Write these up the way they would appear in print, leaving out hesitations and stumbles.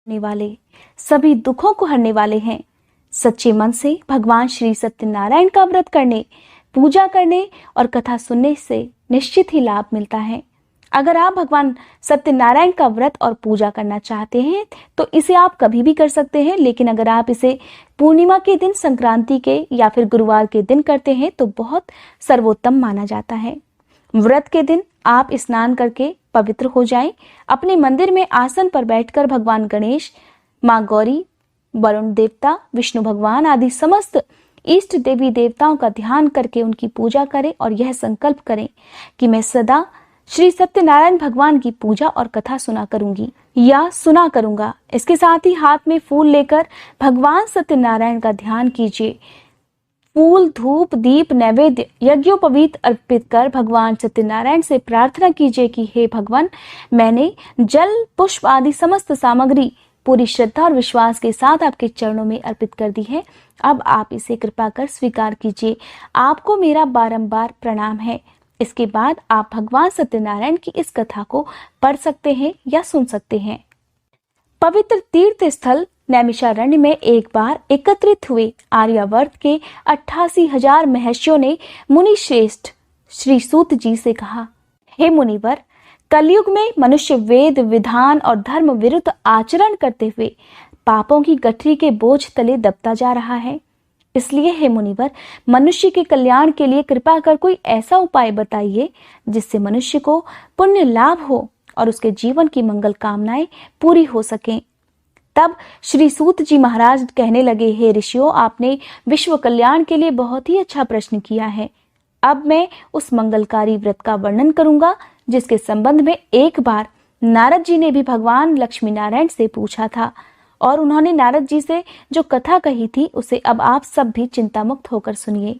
होने वाले, सभी दुखों को हरने वाले हैं। सच्चे मन से भगवान श्री सत्यनारायण का व्रत करने, पूजा करने और कथा सुनने से निश्चित ही लाभ मिलता है। अगर आप भगवान सत्यनारायण का व्रत और पूजा करना चाहते हैं तो इसे आप कभी भी कर सकते हैं, लेकिन अगर आप इसे पूर्णिमा के दिन, संक्रांति के या फिर गुरुवार के दिन करते हैं तो बहुत सर्वोत्तम माना जाता है। व्रत के दिन आप स्नान करके पवित्र हो जाएं। अपने मंदिर में आसन पर बैठकर भगवान गणेश, माँ गौरी, वरुण देवता, विष्णु भगवान आदि समस्त इष्ट देवी देवताओं का ध्यान करके उनकी पूजा करें और यह संकल्प करें कि मैं सदा श्री सत्यनारायण भगवान की पूजा और कथा सुना करूंगी या सुना करूंगा। इसके साथ ही हाथ में फूल लेकर भगवान सत्यनारायण का ध्यान कीजिए। फूल, धूप, दीप, नैवेद्य, यज्ञोपवीत अर्पित कर भगवान सत्यनारायण से प्रार्थना कीजिए कि हे भगवान, मैंने जल, पुष्प आदि समस्त सामग्री पूरी श्रद्धा और विश्वास के साथ आपके चरणों में अर्पित कर दी है। अब आप इसे कृपा कर स्वीकार कीजिए। आपको मेरा बारंबार प्रणाम है। इसके बाद आप भगवान सत्यनारायण की इस कथा को पढ़ सकते हैं या सुन सकते हैं। पवित्र तीर्थ स्थल नैमिषारण्य में एक बार एकत्रित हुए आर्यावर्त के 88,000 महर्षियों ने मुनि श्रेष्ठ श्री सूत जी से कहा, हे मुनिवर, कलयुग में मनुष्य वेद, विधान और धर्म विरुद्ध आचरण करते हुए पापों की गठरी के बोझ तले दबता जा रहा है। इसलिए हे मुनिवर, मनुष्य के कल्याण के लिए कृपा कर कोई ऐसा उपाय बताइए जिससे मनुष्य को पुण्य लाभ हो और उसके जीवन की मंगल कामनाएं पूरी हो सकें। तब श्री सूत जी महाराज कहने लगे, हे ऋषियों, आपने विश्व कल्याण के लिए बहुत ही अच्छा प्रश्न किया है। अब मैं उस मंगलकारी व्रत का वर्णन करूंगा जिसके संबंध में एक बार नारद जी ने भी भगवान लक्ष्मी नारायण से पूछा था और उन्होंने नारद जी से जो कथा कही थी उसे अब आप सब भी चिंता मुक्त होकर सुनिए।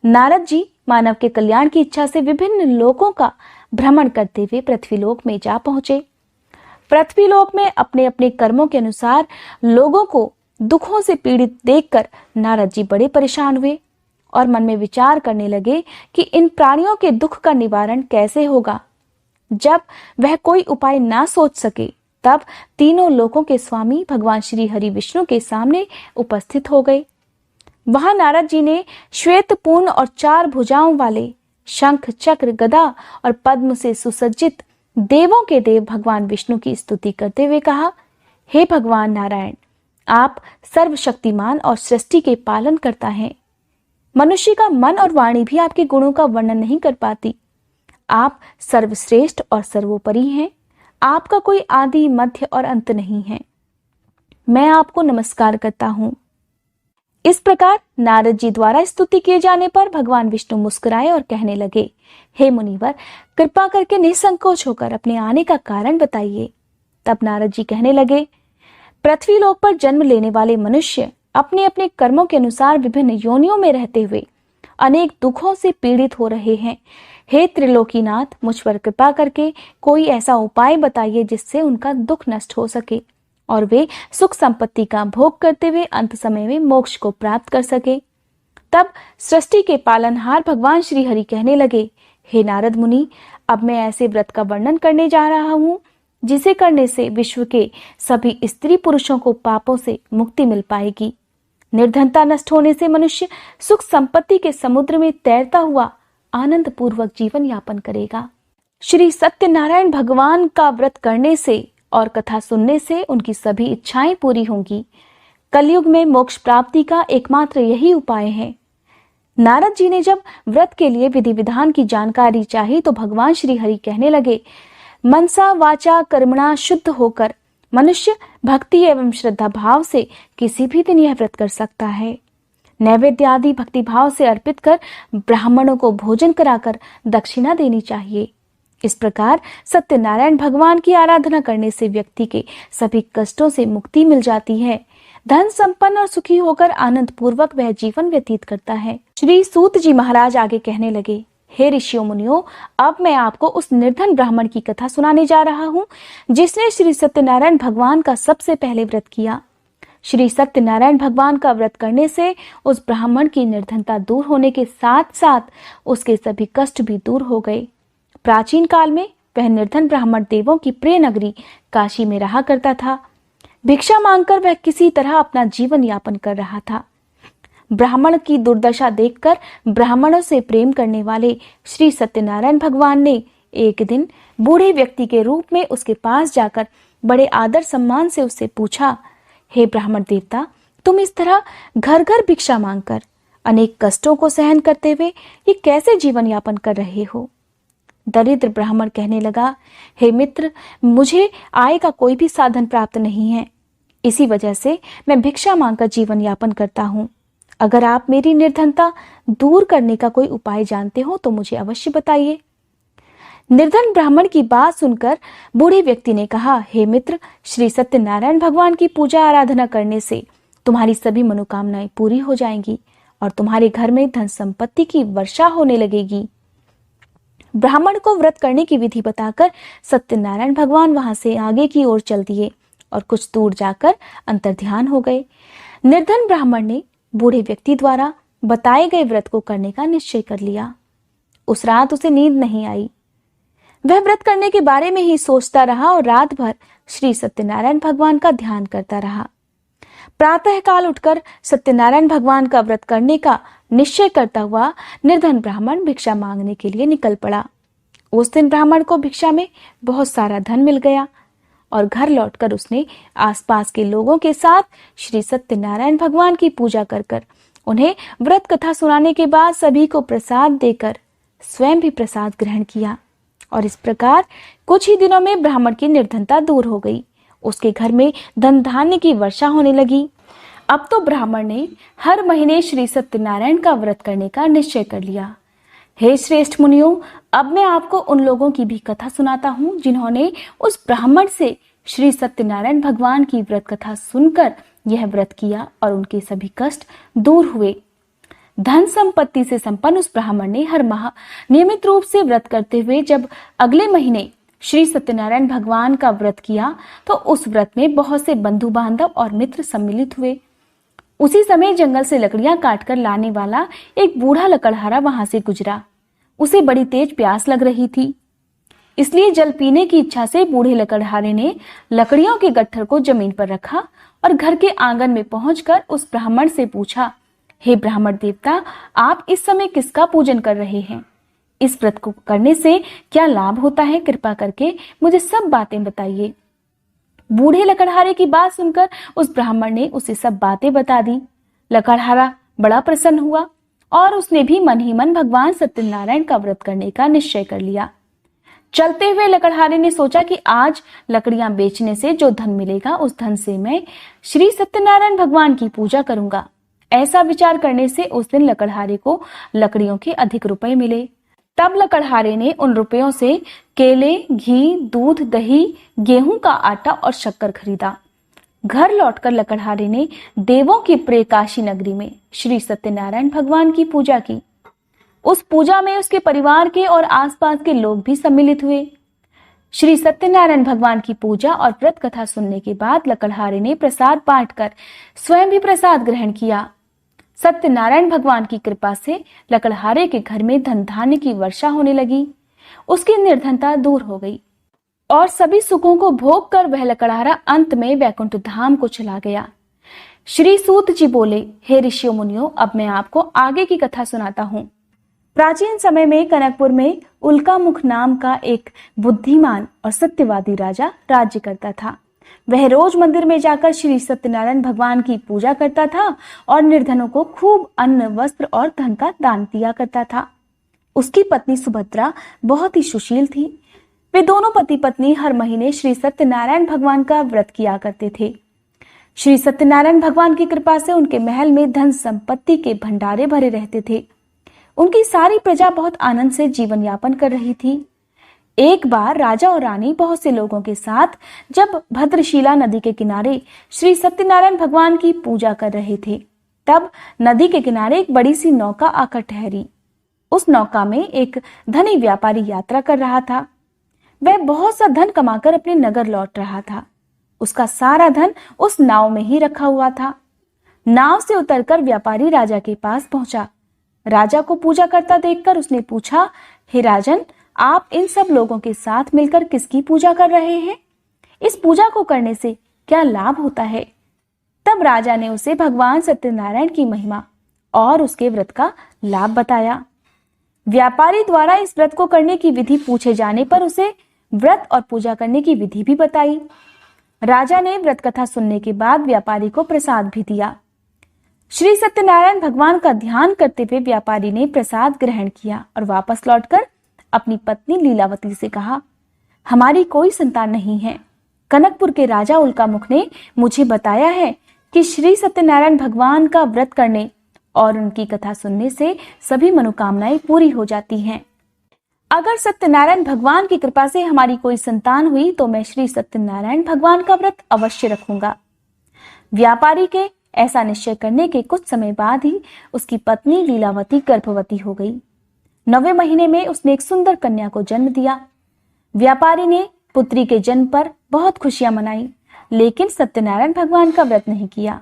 नारद जी मानव के कल्याण की इच्छा से विभिन्न लोकों का भ्रमण करते हुए पृथ्वीलोक में जा पहुंचे। पृथ्वीलोक में अपने अपने कर्मों के अनुसार लोगों को दुखों से पीड़ित देखकर नारद जी बड़े परेशान हुए और मन में विचार करने लगे कि इन प्राणियों के दुख का निवारण कैसे होगा। जब वह कोई उपाय ना सोच सके तब तीनों लोकों के स्वामी भगवान श्री हरि विष्णु के सामने उपस्थित हो गए। वहां नारद जी ने श्वेत पूर्ण और 4 भुजाओं वाले शंख, चक्र, गदा और पद्म से सुसज्जित देवों के देव भगवान विष्णु की स्तुति करते हुए कहा, हे भगवान नारायण, आप सर्वशक्तिमान और सृष्टि के पालन करता है। मनुष्य का मन और वाणी भी आपके गुणों का वर्णन नहीं कर पाती। आप सर्वश्रेष्ठ और सर्वोपरि हैं। आपका कोई आदि, मध्य और अंत नहीं है। मैं आपको नमस्कार करता हूं। इस प्रकार नारद जी द्वारा स्तुति किए जाने पर भगवान विष्णु मुस्कुराए और कहने लगे, हे मुनिवर, कृपा करके निसंकोच होकर अपने आने का कारण बताइए। तब नारद जी कहने लगे, पृथ्वीलोक पर जन्म लेने वाले मनुष्य अपने अपने कर्मों के अनुसार विभिन्न योनियों में रहते हुए अनेक दुखों से पीड़ित हो रहे हैं। हे त्रिलोकीनाथ, मुझ पर कृपा करके कोई ऐसा उपाय बताइए जिससे उनका दुख नष्ट हो सके और वे सुख संपत्ति का भोग करते हुए अंत समय में मोक्ष को प्राप्त कर सके। तब सृष्टि के पालनहार भगवान श्री हरि कहने लगे, हे नारद मुनि, अब मैं ऐसे व्रत का वर्णन करने जा रहा हूँ जिसे करने से विश्व के सभी स्त्री पुरुषों को पापों से मुक्ति मिल पाएगी। निर्धनता नष्ट होने से मनुष्य सुख संपत्ति के समुद्र में तैरता हुआ आनंद पूर्वक जीवन यापन करेगा। श्री सत्यनारायण भगवान का व्रत करने से और कथा सुनने से उनकी सभी इच्छाएं पूरी होंगी। कलयुग में मोक्ष प्राप्ति का एकमात्र यही उपाय है। नारद जी ने जब व्रत के लिए विधि विधान की जानकारी चाही तो भगवान श्री हरि कहने लगे, मनसा वाचा कर्मणा शुद्ध होकर मनुष्य भक्ति एवं श्रद्धा भाव से किसी भी दिन यह व्रत कर सकता है। नैवेद्य आदि भक्ति भाव से अर्पित कर ब्राह्मणों को भोजन कराकर दक्षिणा देनी चाहिए। इस प्रकार सत्यनारायण भगवान की आराधना करने से व्यक्ति के सभी कष्टों से मुक्ति मिल जाती है। धन संपन्न और सुखी होकर आनंद पूर्वक वह जीवन व्यतीत करता है। श्री सूत जी महाराज आगे कहने लगे, हे ऋषियों मुनियों, अब मैं आपको उस निर्धन ब्राह्मण की कथा सुनाने जा रहा हूँ जिसने श्री सत्यनारायण भगवान का सबसे पहले व्रत किया। श्री सत्यनारायण भगवान का व्रत करने से उस ब्राह्मण की निर्धनता दूर होने के साथ साथ उसके सभी कष्ट भी दूर हो गए। प्राचीन काल में वह निर्धन ब्राह्मण देवों की प्रिय नगरी काशी में रहा करता था। भिक्षा मांगकर वह किसी तरह अपना जीवन यापन कर रहा था। ब्राह्मण की दुर्दशा देखकर ब्राह्मणों से प्रेम करने वाले श्री सत्यनारायण भगवान ने एक दिन बूढ़े व्यक्ति के रूप में उसके पास जाकर बड़े आदर सम्मान से उससे पूछा, हे ब्राह्मण देवता, तुम इस तरह घर घर भिक्षा मांगकर अनेक कष्टों को सहन करते हुए ये कैसे जीवन यापन कर रहे हो? दरिद्र ब्राह्मण कहने लगा, हे मित्र, मुझे आय का कोई भी साधन प्राप्त नहीं है, इसी वजह से मैं भिक्षा मांगकर जीवन यापन करता हूँ। अगर आप मेरी निर्धनता दूर करने का कोई उपाय जानते हो तो मुझे अवश्य बताइए। निर्धन ब्राह्मण की बात सुनकर बूढ़े व्यक्ति ने कहा, हे मित्र, श्री सत्यनारायण भगवान की पूजा आराधना करने से तुम्हारी सभी मनोकामनाएं पूरी हो जाएंगी और तुम्हारे घर में धन संपत्ति की वर्षा होने लगेगी। ब्राह्मण को व्रत करने की विधि बताकर सत्यनारायण भगवान वहां से आगे की ओर चल दिए और कुछ दूर जाकर अंतर्ध्यान हो गए। निर्धन ब्राह्मण ने बूढ़े व्यक्ति द्वारा बताए गए व्रत को करने का निश्चय कर लिया। उस रात उसे नींद नहीं आई। वह व्रत करने के बारे में ही सोचता रहा और रात भर श्री सत्यनारायण भगवान का ध्यान करता रहा। प्रातःकाल उठकर सत्यनारायण भगवान का व्रत करने का निश्चय करता हुआ निर्धन ब्राह्मण भिक्षा मांगने के लिए निकल पड़ा। उस दिन ब्राह्मण को भिक्षा में बहुत सारा धन मिल गया और घर लौटकर उसने आसपास के लोगों के साथ श्री सत्यनारायण भगवान की पूजा कर उन्हें व्रत कथा सुनाने के बाद सभी को प्रसाद देकर स्वयं भी प्रसाद ग्रहण किया और इस प्रकार कुछ ही दिनों में ब्राह्मण की निर्धनता दूर हो गई। उसके घर में धन धान्य की वर्षा होने लगी। अब तो ब्राह्मण ने हर महीने श्री सत्यनारायण का व्रत करने का निश्चय कर लिया। हे श्रेष्ठ मुनियों, अब मैं आपको उन लोगों की भी कथा सुनाता हूँ जिन्होंने उस ब्राह्मण से श्री सत्यनारायण भगवान की व्रत कथा सुनकर यह व्रत किया और उनके सभी कष्ट दूर हुए। धन संपत्ति से संपन्न उस ब्राह्मण ने हर माह नियमित रूप से व्रत करते हुए जब अगले महीने श्री सत्यनारायण भगवान का व्रत किया तो उस व्रत में बहुत से बंधु बांधव और मित्र सम्मिलित हुए। उसी समय जंगल से लकड़ियां काटकर लाने वाला एक बूढ़ा लकड़हारा वहां से गुजरा। उसे बड़ी तेज प्यास लग रही थी, इसलिए जल पीने की इच्छा से बूढ़े लकड़हारे ने लकड़ियों के गट्ठर को जमीन पर रखा और घर के आंगन में पहुंचकर उस ब्राह्मण से पूछा, हे ब्राह्मण देवता, आप इस समय किसका पूजन कर रहे हैं? इस व्रत को करने से क्या लाभ होता है? कृपा करके मुझे सब बातें बताइए। बूढ़े लकड़हारे की बात सुनकर उस ब्राह्मण ने उसे सब बातें बता दी। लकड़हारा बड़ा प्रसन्न हुआ और उसने भी मन ही मन भगवान सत्यनारायण का व्रत करने का निश्चय कर लिया। चलते हुए लकड़हारे ने सोचा कि आज लकड़ियां बेचने से जो धन मिलेगा उस धन से मैं श्री सत्यनारायण भगवान की पूजा करूंगा। ऐसा विचार करने से उस दिन लकड़हारे को लकड़ियों के अधिक रुपए मिले। तब लकड़हारे ने उन रुपयों से केले, घी, दूध, दही, गेहूं का आटा और शक्कर खरीदा। घर लौटकर लकड़हारे ने देवों की प्रिय काशी नगरी में श्री सत्यनारायण भगवान की पूजा की। उस पूजा में उसके परिवार के और आसपास के लोग भी सम्मिलित हुए। श्री सत्यनारायण भगवान की पूजा और व्रत कथा सुनने के बाद लकड़हारे ने प्रसाद बांटकर स्वयं भी प्रसाद ग्रहण किया। सत्यनारायण भगवान की कृपा से लकड़हारे के घर में धन धान्य की वर्षा होने लगी। उसकी निर्धनता दूर हो गई और सभी सुखों को भोग कर वह लकड़हारा अंत में वैकुंठ धाम को चला गया। श्री सूत जी बोले, हे ऋषियों मुनियों, अब मैं आपको आगे की कथा सुनाता हूँ। प्राचीन समय में कनकपुर में उल्कामुख नाम का एक बुद्धिमान और सत्यवादी राजा राज्य करता था। वह रोज मंदिर में जाकर श्री सत्यनारायण भगवान की पूजा करता था और निर्धनों को खूब अन्न, वस्त्र और धन का दान दिया करता था। उसकी पत्नी सुभद्रा बहुत ही सुशील थी। वे दोनों पति पत्नी हर महीने श्री सत्यनारायण भगवान का व्रत किया करते थे। श्री सत्यनारायण भगवान की कृपा से उनके महल में धन संपत्ति के भंडारे भरे रहते थे। उनकी सारी प्रजा बहुत आनंद से जीवन यापन कर रही थी। एक बार राजा और रानी बहुत से लोगों के साथ जब भद्रशिला नदी के किनारे श्री सत्यनारायण भगवान की पूजा कर रहे थे, तब नदी के किनारे एक बड़ी सी नौका आकर ठहरी। उस नौका में एक धनी व्यापारी यात्रा कर रहा था। वह बहुत सा धन कमाकर अपने नगर लौट रहा था। उसका सारा धन उस नाव में ही रखा हुआ था। नाव से उतरकर व्यापारी राजा के पास पहुंचा। राजा को पूजा करता देखकर उसने पूछा, हे राजन, आप इन सब लोगों के साथ मिलकर किसकी पूजा कर रहे हैं? इस पूजा को करने से क्या लाभ होता है। तब राजा ने उसे भगवान सत्यनारायण की महिमा और उसके व्रत का लाभ बताया। व्यापारी द्वारा इस व्रत को करने की विधि पूछे जाने पर उसे व्रत और पूजा करने की विधि भी बताई। राजा ने व्रत कथा सुनने के बाद व्यापारी को प्रसाद भी दिया। श्री सत्यनारायण भगवान का ध्यान करते हुए व्यापारी ने प्रसाद ग्रहण किया और वापस लौटकर अपनी पत्नी लीलावती से कहा, हमारी कोई संतान नहीं है। कनकपुर के राजा उल्कामुख ने मुझे बताया है कि श्री सत्यनारायण भगवान का व्रत करने और उनकी कथा सुनने से सभी मनोकामनाएं पूरी हो जाती हैं। अगर सत्यनारायण भगवान की कृपा से हमारी कोई संतान हुई तो मैं श्री सत्यनारायण भगवान का व्रत अवश्य रखूंगा। व्यापारी के ऐसा निश्चय करने के कुछ समय बाद ही उसकी पत्नी लीलावती गर्भवती हो गई। 9वें महीने में उसने एक सुंदर कन्या को जन्म दिया। व्यापारी ने पुत्री के जन्म पर बहुत खुशियां मनाई, लेकिन सत्यनारायण भगवान का व्रत नहीं किया।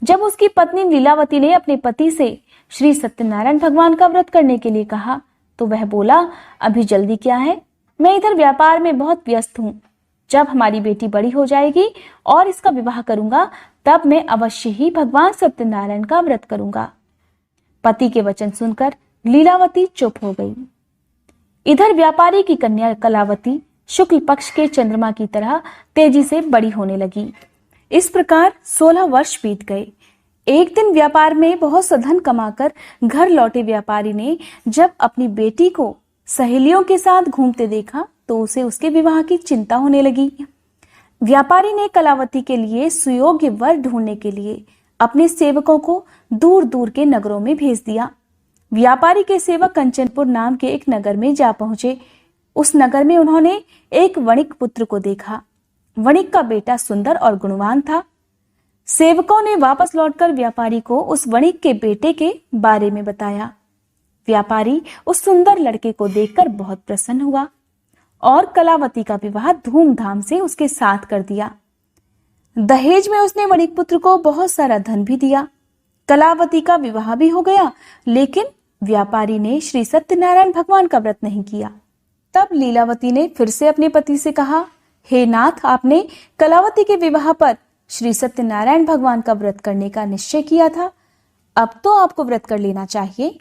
जब उसकी पत्नी लीलावती ने अपने पति से श्री सत्यनारायण भगवान का व्रत करने के लिए कहा तो वह बोला, अभी जल्दी क्या है, मैं इधर व्यापार में बहुत व्यस्त हूँ। जब हमारी बेटी बड़ी हो जाएगी और इसका विवाह करूंगा तब मैं अवश्य ही भगवान सत्यनारायण का व्रत करूंगा। पति के वचन सुनकर लीलावती चुप हो गई। इधर व्यापारी की कन्या कलावती शुक्ल पक्ष के चंद्रमा की तरह तेजी से बड़ी होने लगी। इस प्रकार 16 वर्ष बीत गए। एक दिन व्यापार में बहुत सा धन कमाकर घर लौटे व्यापारी ने जब अपनी बेटी को सहेलियों के साथ घूमते देखा तो उसे उसके विवाह की चिंता होने लगी। व्यापारी ने कलावती के लिए सुयोग्य वर ढूंढने के लिए अपने सेवकों को दूर दूर के नगरों में भेज दिया। व्यापारी के सेवक कंचनपुर नाम के एक नगर में जा पहुंचे। उस नगर में उन्होंने एक वणिक पुत्र को देखा। वणिक का बेटा सुंदर और गुणवान था। सेवकों ने वापस लौटकर व्यापारी को उस वणिक के बेटे के बारे में बताया। व्यापारी उस सुंदर लड़के को देखकर बहुत प्रसन्न हुआ और कलावती का विवाह धूमधाम से उसके साथ कर दिया। दहेज में उसने वणिक पुत्र को बहुत सारा धन भी दिया। कलावती का विवाह भी हो गया, लेकिन व्यापारी ने श्री सत्यनारायण भगवान का व्रत नहीं किया। तब लीलावती ने फिर से अपने पति से कहा, हे नाथ, आपने कलावती के विवाह पर श्री सत्यनारायण भगवान का व्रत करने का निश्चय किया था, अब तो आपको व्रत कर लेना चाहिए।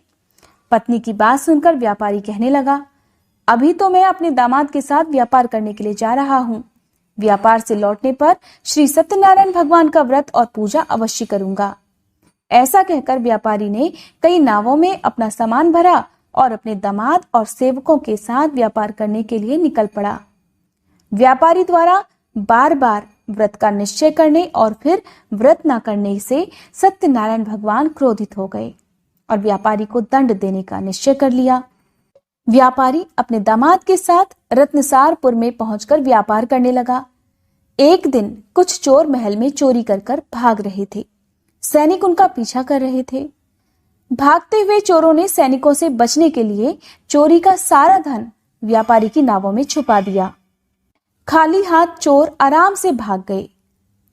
पत्नी की बात सुनकर व्यापारी कहने लगा, अभी तो मैं अपने दामाद के साथ व्यापार करने के लिए जा रहा हूँ। व्यापार से लौटने पर श्री सत्यनारायण भगवान का व्रत और पूजा अवश्य करूंगा। ऐसा कहकर व्यापारी ने कई नावों में अपना सामान भरा और अपने दामाद और सेवकों के साथ व्यापार करने के लिए निकल पड़ा। व्यापारी द्वारा बार बार व्रत का निश्चय करने और फिर व्रत न करने से सत्यनारायण भगवान क्रोधित हो गए और व्यापारी को दंड देने का निश्चय कर लिया। व्यापारी अपने दामाद के साथ रत्नसारपुर में पहुंचकर व्यापार करने लगा। एक दिन कुछ चोर महल में चोरी कर भाग रहे थे। सैनिक उनका पीछा कर रहे थे। भागते हुए चोरों ने सैनिकों से बचने के लिए चोरी का सारा धन व्यापारी की नावों में छुपा दिया। खाली हाथ चोर आराम से भाग गए।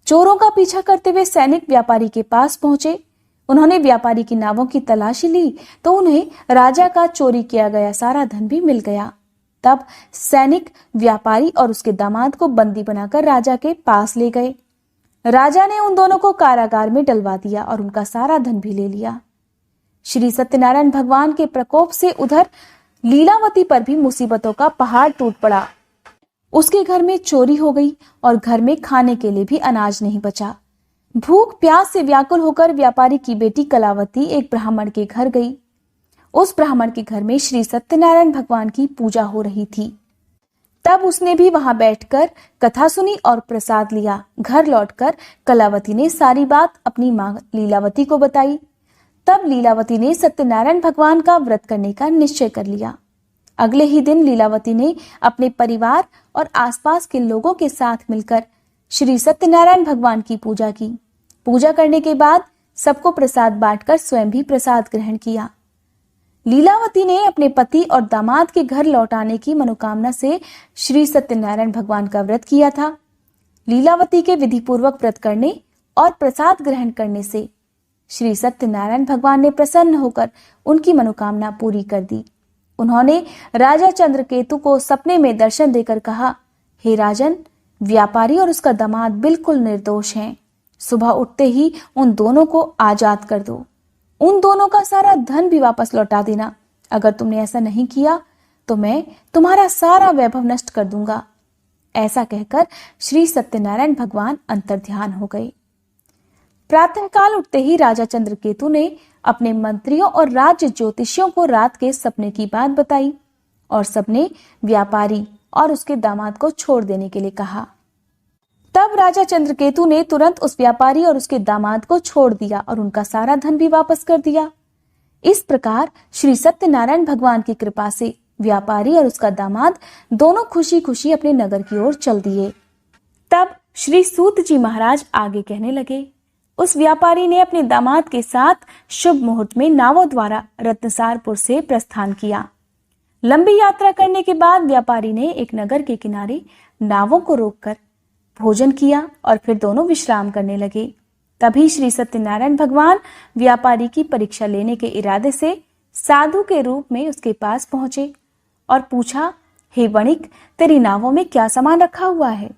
चोरों का पीछा करते हुए सैनिक व्यापारी के पास पहुंचे। उन्होंने व्यापारी की नावों की तलाशी ली तो उन्हें राजा का चोरी किया गया सारा धन भी मिल गया। तब सैनिक व्यापारी और उसके दामाद को बंदी बनाकर राजा के पास ले गए। राजा ने उन दोनों को कारागार में डलवा दिया और उनका सारा धन भी ले लिया। श्री सत्यनारायण भगवान के प्रकोप से उधर लीलावती पर भी मुसीबतों का पहाड़ टूट पड़ा। उसके घर में चोरी हो गई और घर में खाने के लिए भी अनाज नहीं बचा। भूख प्यास से व्याकुल होकर व्यापारी की बेटी कलावती एक ब्राह्मण के घर गई। उस ब्राह्मण के घर में श्री सत्यनारायण भगवान की पूजा हो रही थी। तब उसने भी वहां बैठकर कथा सुनी और प्रसाद लिया। घर लौटकर कलावती ने सारी बात अपनी मां लीलावती को बताई। तब लीलावती ने सत्यनारायण भगवान का व्रत करने का निश्चय कर लिया। अगले ही दिन लीलावती ने अपने परिवार और आसपास के लोगों के साथ मिलकर श्री सत्यनारायण भगवान की पूजा की। पूजा करने के बाद सबको प्रसाद बांटकर स्वयं भी प्रसाद ग्रहण किया। लीलावती ने अपने पति और दामाद के घर लौटाने की मनोकामना से श्री सत्यनारायण भगवान का व्रत किया था। लीलावती के विधि पूर्वक व्रत करने और प्रसाद ग्रहण करने से श्री सत्यनारायण भगवान ने प्रसन्न होकर उनकी मनोकामना पूरी कर दी। उन्होंने राजा चंद्रकेतु को सपने में दर्शन देकर कहा, हे राजन, व्यापारी और उसका दामाद बिल्कुल निर्दोष हैं। सुबह उठते ही उन दोनों को आजाद कर दो। उन दोनों का सारा धन भी वापस लौटा देना। अगर तुमने ऐसा नहीं किया तो मैं तुम्हारा सारा वैभव नष्ट कर दूंगा। ऐसा कहकर श्री सत्यनारायण भगवान अंतर्ध्यान हो गए। प्रातःकाल उठते ही राजा चंद्रकेतु ने अपने मंत्रियों और राज्य ज्योतिषियों को रात के सपने की बात बताई और सबने व्यापारी और उसके दामाद को छोड़ देने के लिए कहा। तब राजा चंद्रकेतु ने तुरंत उस व्यापारी और उसके दामाद को छोड़ दिया और उनका सारा धन भी वापस कर दिया। इस प्रकार श्री सत्यनारायण भगवान की कृपा से व्यापारी और उसका दामाद दोनों खुशी खुशी अपने नगर की ओर चल दिए। तब श्री सूत जी महाराज आगे कहने लगे। उस व्यापारी ने अपने दामाद के साथ शुभ मुहूर्त में नावों द्वारा रत्नसारपुर से प्रस्थान किया। लंबी यात्रा करने के बाद व्यापारी ने एक नगर के किनारे नावों को रोककर भोजन किया और फिर दोनों विश्राम करने लगे। तभी श्री सत्यनारायण भगवान व्यापारी की परीक्षा लेने के इरादे से साधु के रूप में उसके पास पहुंचे और पूछा, हे वणिक, तेरी नावों में क्या सामान रखा हुआ है?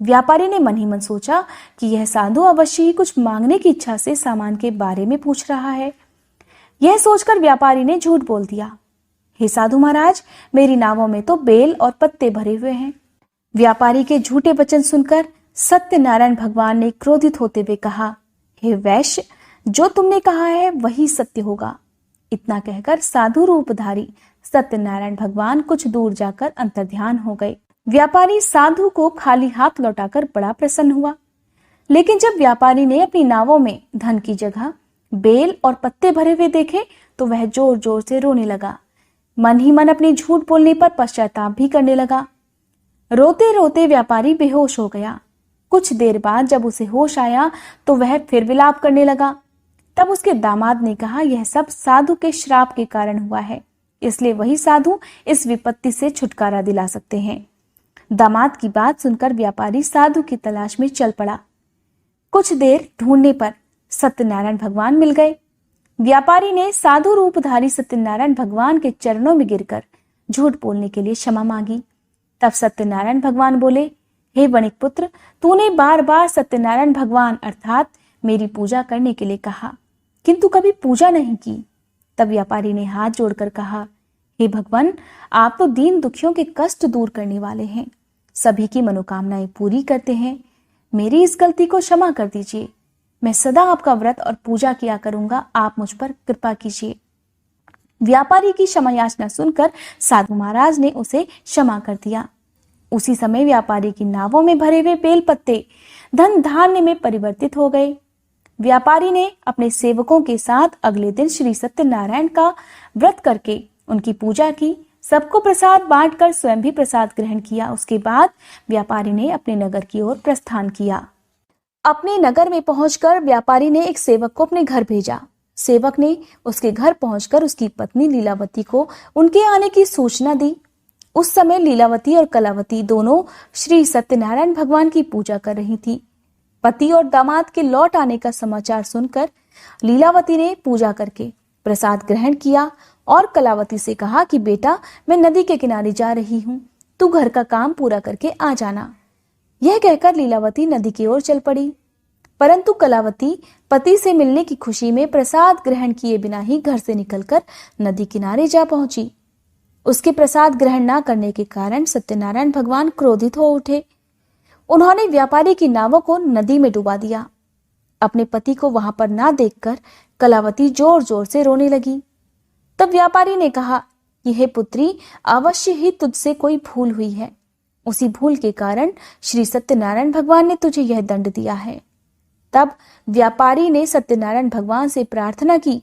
व्यापारी ने मन ही मन सोचा कि यह साधु अवश्य ही कुछ मांगने की इच्छा से सामान के बारे में पूछ रहा है। यह सोचकर व्यापारी ने झूठ बोल दिया, हे साधु महाराज, मेरी नावों में तो बेल और पत्ते भरे हुए हैं। व्यापारी के झूठे वचन सुनकर सत्यनारायण भगवान ने क्रोधित होते हुए कहा, हे वैश्य, जो तुमने कहा है वही सत्य होगा। इतना कहकर साधु रूपधारी सत्यनारायण भगवान कुछ दूर जाकर अंतर्ध्यान हो गए। व्यापारी साधु को खाली हाथ लौटाकर बड़ा प्रसन्न हुआ। लेकिन जब व्यापारी ने अपनी नावों में धन की जगह बेल और पत्ते भरे हुए देखे तो वह जोर जोर से रोने लगा। मन ही मन अपने झूठ बोलने पर पश्चाताप भी करने लगा। रोते रोते व्यापारी बेहोश हो गया। कुछ देर बाद जब उसे होश आया तो वह फिर विलाप करने लगा। तब उसके दामाद ने कहा, यह सब साधु के श्राप के कारण हुआ है, इसलिए वही साधु इस विपत्ति से छुटकारा दिला सकते हैं। दामाद की बात सुनकर व्यापारी साधु की तलाश में चल पड़ा। कुछ देर ढूंढने पर सत्यनारायण भगवान मिल गए। व्यापारी ने साधु रूपधारी सत्यनारायण भगवान के चरणों में गिरकर झूठ बोलने के लिए क्षमा मांगी। तब सत्यनारायण भगवान बोले, हे वणिक पुत्र, तूने बार बार सत्यनारायण भगवान अर्थात मेरी पूजा करने के लिए कहा, किंतु कभी पूजा नहीं की। तब व्यापारी ने हाथ जोड़कर कहा, हे भगवान, आप तो दीन दुखियों के कष्ट दूर करने वाले हैं, सभी की मनोकामनाएं पूरी करते हैं। मेरी इस गलती को क्षमा कर दीजिए। मैं सदा आपका व्रत और पूजा किया करूंगा, आप मुझ पर कृपा कीजिए। व्यापारी की क्षमा याचना सुनकर साधु महाराज ने उसे क्षमा कर दिया। उसी समय व्यापारी की नावों में भरे हुए बेल पत्ते धन धान्य में परिवर्तित हो गए। व्यापारी ने अपने सेवकों के साथ अगले दिन श्री सत्यनारायण का व्रत करके उनकी पूजा की, सबको प्रसाद बांटकर स्वयं भी प्रसाद ग्रहण किया। उसके बाद व्यापारी ने अपने नगर की ओर प्रस्थान किया। अपने नगर में पहुंचकर व्यापारी ने एक सेवक को अपने घर भेजा। सेवक ने उसके घर पहुंचकर उसकी पत्नी लीलावती को उनके आने की सूचना दी। उस समय लीलावती और कलावती दोनों श्री सत्यनारायण भगवान की पूजा कर रही थी। पति और दामाद के लौट आने का समाचार सुनकर लीलावती ने पूजा करके प्रसाद ग्रहण किया और कलावती से कहा कि बेटा, मैं नदी के किनारे जा रही हूँ, तू घर का काम पूरा करके आ जाना। यह कहकर लीलावती नदी की ओर चल पड़ी। परंतु कलावती पति से मिलने की खुशी में प्रसाद ग्रहण किए बिना ही घर से निकलकर नदी किनारे जा पहुंची। उसके प्रसाद ग्रहण न करने के कारण सत्यनारायण भगवान क्रोधित हो उठे। उन्होंने व्यापारी की नावों को नदी में डुबा दिया। अपने पति को वहां पर ना देखकर कलावती जोर जोर से रोने लगी। तब व्यापारी ने कहा कि हे पुत्री, अवश्य ही तुझसे कोई भूल हुई है। उसी भूल के कारण श्री सत्यनारायण भगवान ने तुझे यह दंड दिया है। तब व्यापारी ने सत्यनारायण भगवान से प्रार्थना की,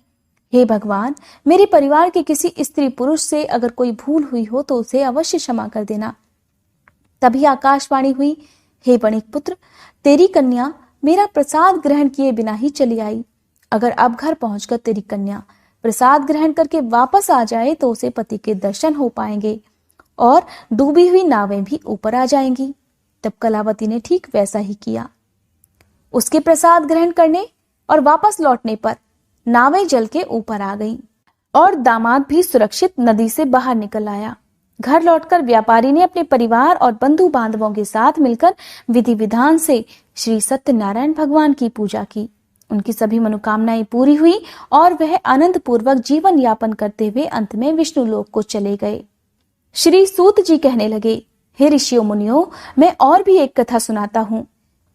हे भगवान, मेरे परिवार के किसी स्त्री पुरुष से अगर कोई भूल हुई हो तो उसे अवश्य क्षमा कर देना। तभी आकाशवाणी हुई, हे वणिक पुत्र, तेरी कन्या मेरा प्रसाद ग्रहण किए बिना ही चली आई। अगर अब घर पहुंचकर तेरी कन्या प्रसाद ग्रहण करके वापस आ जाए तो उसे पति के दर्शन हो पाएंगे और डूबी हुई नावें भी ऊपर आ जाएंगी। तब कलावती ने ठीक वैसा ही किया। उसके प्रसाद ग्रहण करने और वापस लौटने पर नावें जल के ऊपर आ गईं और दामाद भी सुरक्षित नदी से बाहर निकल आया। घर लौटकर व्यापारी ने अपने परिवार और बंधु बांधवों के साथ मिलकर विधि विधान से श्री सत्यनारायण भगवान की पूजा की। उनकी सभी मनोकामनाएं पूरी हुई और वह आनंद पूर्वक जीवन यापन करते हुए अंत में विष्णु लोक को चले गए। श्री सूत जी कहने लगे, हे ऋषियों मुनियों, मैं और भी एक कथा सुनाता हूँ।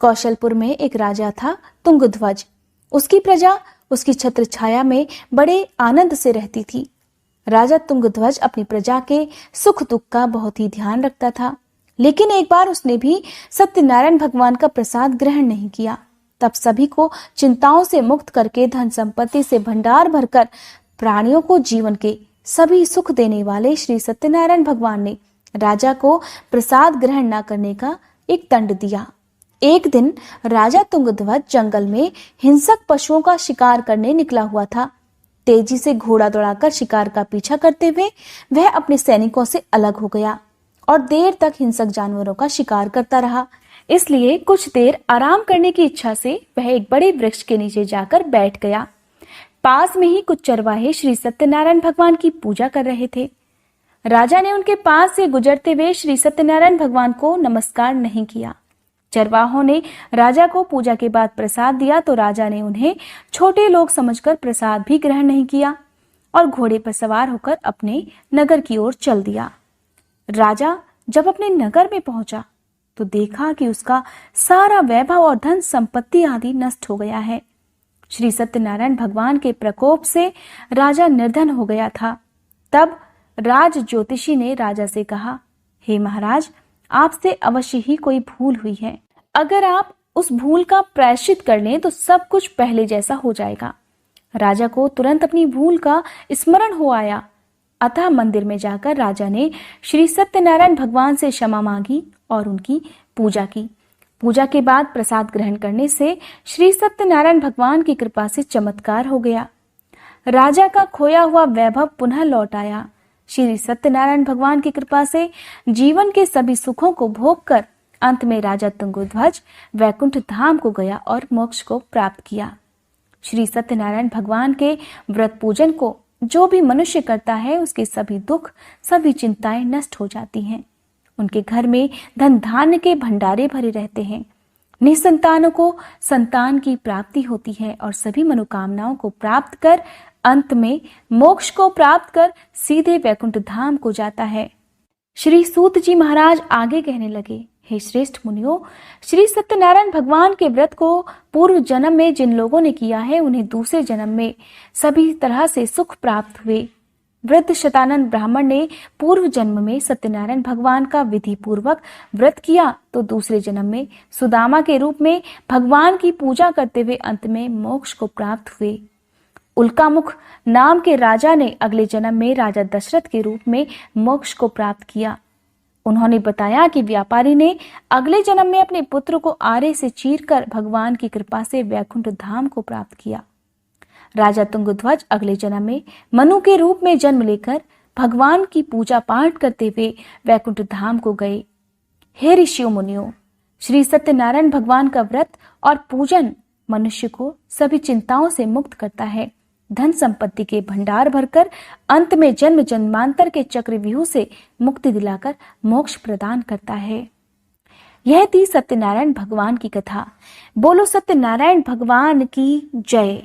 कौशलपुर में एक राजा था तुंगध्वज। उसकी प्रजा उसकी छत्र छाया में बड़े आनंद से रहती थी। राजा तुंगध्वज अपनी प्रजा के सुख दुख का बहुत ही ध्यान रखता था, लेकिन एक बार उसने भी सत्यनारायण भगवान का प्रसाद ग्रहण नहीं किया। तब सभी को चिंताओं से मुक्त करके धन संपत्ति से भंडार भरकर प्राणियों को जीवन के सभी सुख देने वाले श्री सत्यनारायण भगवान ने राजा को प्रसाद ग्रहण न करने का एक दंड दिया। एक दिन राजा तुंगध्वज जंगल में हिंसक पशुओं का शिकार करने निकला हुआ था। तेजी से घोड़ा दौड़ाकर शिकार का पीछा करते हुए वह अपने सैनिकों से अलग हो गया और देर तक हिंसक जानवरों का शिकार करता रहा। इसलिए कुछ देर आराम करने की इच्छा से वह एक बड़े वृक्ष के नीचे जाकर बैठ गया। पास में ही कुछ चरवाहे श्री सत्यनारायण भगवान की पूजा कर रहे थे। राजा ने उनके पास से गुजरते हुए श्री सत्यनारायण भगवान को नमस्कार नहीं किया। चरवाहों ने राजा को पूजा के बाद प्रसाद दिया तो राजा ने उन्हें छोटे लोग समझकर प्रसाद भी ग्रहण नहीं किया और घोड़े पर सवार होकर अपने नगर की ओर चल दिया। राजा जब अपने नगर में पहुंचा तो देखा कि उसका सारा वैभव और धन संपत्ति आदि नष्ट हो गया है। श्री सत्यनारायण भगवान के प्रकोप से राजा निर्धन हो गया था। तब राज ज्योतिषी ने राजा से कहा, हे महाराज, आपसे अवश्य ही कोई भूल हुई है। अगर आप उस भूल का प्रायश्चित कर लें तो सब कुछ पहले जैसा हो जाएगा। राजा को तुरंत अपनी भूल का स्मरण हो आया। अतः मंदिर में जाकर राजा ने श्री सत्यनारायण भगवान से क्षमा मांगी और उनकी पूजा की। पूजा के बाद प्रसाद ग्रहण करने से श्री सत्यनारायण भगवान की कृपा से चमत्कार हो गया। राजा का खोया हुआ वैभव पुनः लौट आया। श्री सत्यनारायण भगवान की कृपा से जीवन के सभी सुखों को भोग कर अंत में राजा तुंगध्वज वैकुंठ धाम को गया और मोक्ष को प्राप्त किया। श्री सत्यनारायण भगवान के व्रत पूजन को जो भी मनुष्य करता है उसके सभी दुख, सभी चिंताएं नष्ट हो जाती हैं। उनके घर में धन धान्य के भंडारे भरे रहते हैं। निसंतानों को संतान की प्राप्ति होती है और सभी मनोकामनाओं को प्राप्त कर अंत में मोक्ष को प्राप्त कर सीधे वैकुंठ धाम को जाता है। श्री सूत जी महाराज आगे कहने लगे, हे श्रेष्ठ मुनियों, श्री सत्यनारायण भगवान के व्रत को पूर्व जन्म में जिन लोगों ने किया है उन्हें दूसरे जन्म में सभी तरह से सुख प्राप्त हुए। वृद्ध शतानंद ब्राह्मण ने पूर्व जन्म में सत्यनारायण भगवान का विधि पूर्वक व्रत किया तो दूसरे जन्म में सुदामा के रूप में भगवान की पूजा करते हुए अंत में मोक्ष को प्राप्त हुए। उल्कामुख नाम के राजा ने अगले जन्म में राजा दशरथ के रूप में मोक्ष को प्राप्त किया। उन्होंने बताया कि व्यापारी ने अगले जन्म में अपने पुत्र को आरे से चीरकर भगवान की कृपा से वैकुंठ धाम को प्राप्त किया। राजा तुंगध्वज अगले जन्म में मनु के रूप में जन्म लेकर भगवान की पूजा पाठ करते हुए वैकुंठ धाम को गए। हे ऋषियों मुनियों, श्री सत्यनारायण भगवान का व्रत और पूजन मनुष्य को सभी चिंताओं से मुक्त करता है, धन संपत्ति के भंडार भरकर अंत में जन्म जन्मांतर के चक्रव्यूह से मुक्ति दिलाकर मोक्ष प्रदान करता है। यह थी सत्यनारायण भगवान की कथा। बोलो सत्यनारायण भगवान की जय।